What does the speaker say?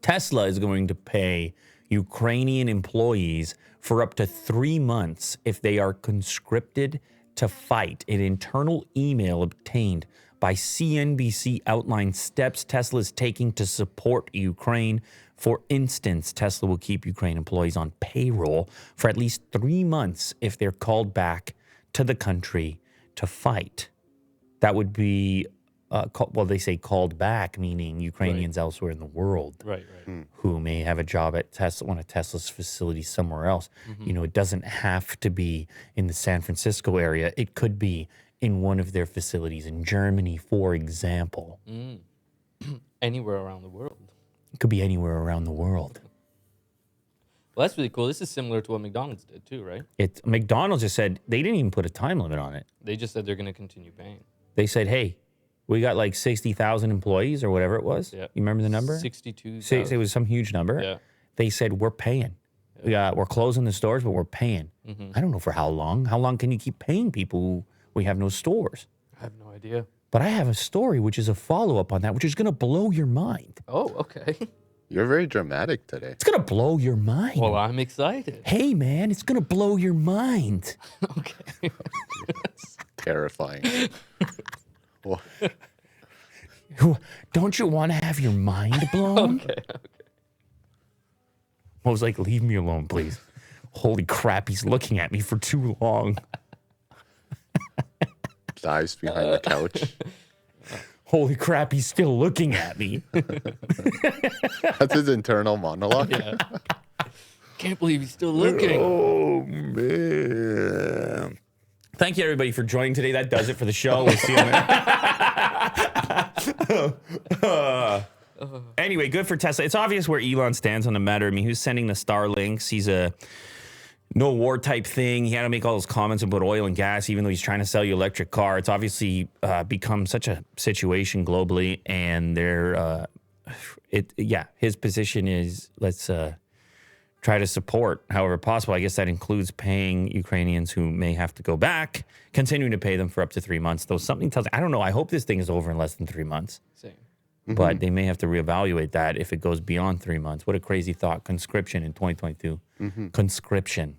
Tesla is going to pay Ukrainian employees for up to 3 months if they are conscripted to fight. An internal email obtained by CNBC outlined steps Tesla is taking to support Ukraine. For instance, Tesla will keep Ukraine employees on payroll for at least 3 months if they're called back to the country to fight. That would be, well, they say called back, meaning Ukrainians elsewhere in the world who may have a job at Tesla, one of Tesla's facilities somewhere else. You know, it doesn't have to be in the San Francisco area. It could be in one of their facilities in Germany, for example. Anywhere around the world. It could be anywhere around the world. Well, that's really cool. This is similar to what McDonald's did too, right? McDonald's just said they didn't even put a time limit on it. They just said they're going to continue paying. They said, hey, we got like 60,000 employees or whatever it was. Yeah. You remember the number? 62,000. It was some huge number. Yeah. They said, we're paying. We're closing the stores, but we're paying. I don't know for how long. How long can you keep paying people who we have no stores? I have no idea. But I have a story which is a follow-up on that, which is going to blow your mind. Oh, okay. You're very dramatic today. It's going to blow your mind. Well, I'm excited. Hey, man, it's going to blow your mind. Okay. Terrifying. Well, Don't you want to have your mind blown? Okay. I was like, leave me alone, please. Holy crap, he's looking at me for too long. his eyes behind the couch. Holy crap, he's still looking at me. That's his internal monologue. Yeah. Can't believe he's still looking. Oh, man. Thank you, everybody, for joining today. That does it for the show. We'll see you on Anyway, good for Tesla. It's obvious where Elon stands on the matter. I mean, he was sending the Starlinks. He's a no war type thing. He had to make all those comments about oil and gas, even though he's trying to sell you electric car. It's obviously become such a situation globally, and his position is let's try to support however possible. I guess that includes paying Ukrainians who may have to go back, continuing to pay them for up to 3 months. Though something tells me, I don't know. I hope this thing is over in less than 3 months. Same. But they may have to reevaluate that if it goes beyond 3 months. What a crazy thought. Conscription in 2022. Conscription.